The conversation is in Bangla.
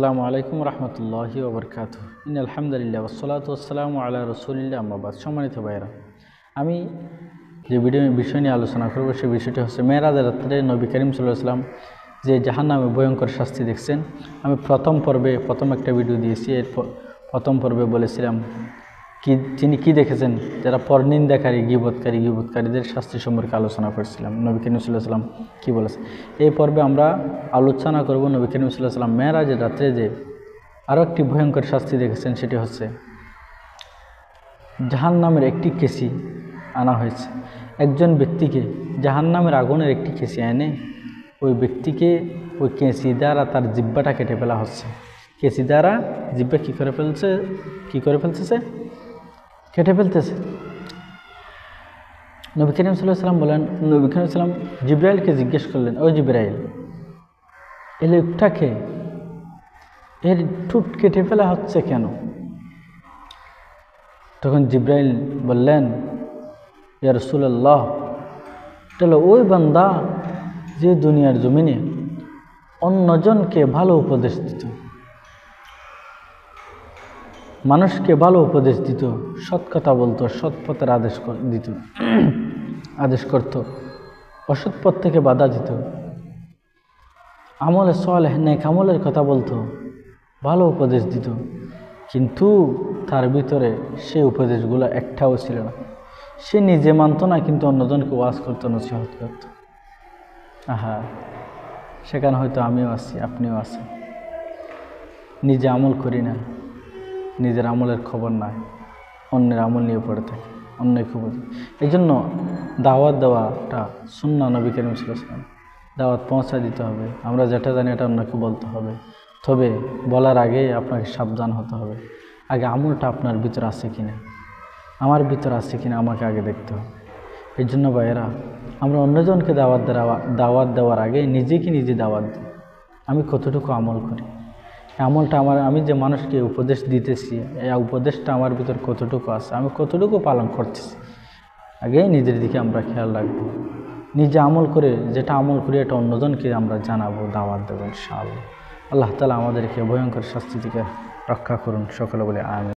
আসসালামু আলাইকুম রহমতুল্লাহি ওয়া বারাকাতুহু। আলহামদুলিল্লাহ ওয়াসসালাতু ওয়াসসালামু আলা রাসূলিল্লাহ আম্মা বাদ। সম্মানিত ভাইরা, আমি যে বিষয় নিয়ে আলোচনা করব সেই বিষয়টি হচ্ছে মেরাজের রাত্রে নবী করিম সাল্লাল্লাহু আলাইহি ওয়াসাল্লাম যে জাহান্নামে ভয়ঙ্কর শাস্তি দেখছেন। আমি প্রথম একটা ভিডিও দিয়েছি। এর প্রথম পর্বে বলেছিলাম তিনি কি দেখেছেন, যারা পরনিন্দাকারী গীবতকারীদের শাস্তি সম্পর্কে আলোচনা করেছিলাম। নবী করিম সাল্লাল্লাহু আলাইহি ওয়াসাল্লাম কী বলেছেন এই পর্বে আমরা আলোচনা করব নবী করিম সাল্লাল্লাহু আলাইহি ওয়াসাল্লাম মেরাজের রাত্রে যে আরও একটি ভয়ঙ্কর শাস্তি দেখেছেন। সেটি হচ্ছে জাহান্নামের একটি কেসি আনা হয়েছে। একজন ব্যক্তিকে জাহান্নামের আগুনের একটি কেসি এনে ওই ব্যক্তিকে ওই কেসি দ্বারা তার জিহ্বাটা কেটে ফেলা হচ্ছে। কেসি দ্বারা জিহ্বা কী করে ফেলতেছে কেটে ফেলতেছে। নবী করিম সাল্লাল্লাহু আলাইহি ওয়াসাল্লাম বলেন, নবী করিম সাল্লাম জিবরাইলকে জিজ্ঞেস করলেন, ও জিবরাইল, এই লোকটাকে এর ঠোঁট কেটে ফেলা হচ্ছে কেন? তখন জিবরাইল বললেন, ইয়া রাসূলুল্লাহ, এটা হলো ওই বান্দা যে দুনিয়ার জমিনে অন্যজনকে ভালো উপদেশ দিত, মানুষকে ভালো উপদেশ দিত, সৎ কথা বলতো, সৎ পথের আদেশ করত, অসৎ পথ থেকে বাধা দিত, আমলে সালেহ নেক আমলের কথা বলতো, ভালো উপদেশ দিত, কিন্তু তার ভিতরে সেই উপদেশগুলো একটাও ছিল না। সে নিজে মানত না, কিন্তু অন্যজনকে ওয়াজ করতো, নসিহত করত। আহা, সেখানে হয়তো আমিও আছি, আপনিও আছেন। নিজে আমল করি না, নিজের আমলের খবর নাই, অন্যের আমল নিয়ে পড়ে থাকে, অন্যের খবর। এই জন্য দাওয়াত দেওয়াটা সুন্নাহ নবী করিম সাল্লাল্লাহু আলাইহি ওয়াসাল্লাম। দাওয়াত পৌঁছা দিতে হবে। আমরা যেটা জানি এটা অন্যকে বলতে হবে, তবে বলার আগে আপনাকে সাবধান হতে হবে। আগে আমলটা আপনার ভিতর আছে কিনা, আমার ভিতর আছে কিনা আমাকে আগে দেখতে হবে। এই জন্য ভাইয়েরা, আমরা অন্যজনকে দাওয়াত দেওয়ার আগে নিজেকে নিজে দাওয়াত দিই। আমি কতটুকু আমল করি, আমলটা আমি যে মানুষকে উপদেশ দিতেছি, এই উপদেশটা আমার ভিতর কতটুকু আছে, আমি কতটুকু পালন করতেছি, আগে নিজের দিকে আমরা খেয়াল রাখবো। নিজে আমল করে যেটা আমল করি এটা অন্যজনকে আমরা জানাবো, দাওয়াত দেবো ইনশাআল্লাহ। আল্লাহ তাআলা আমাদেরকে ভয়ঙ্কর শাস্তি থেকে রক্ষা করুন। সকলে বলে আমিন।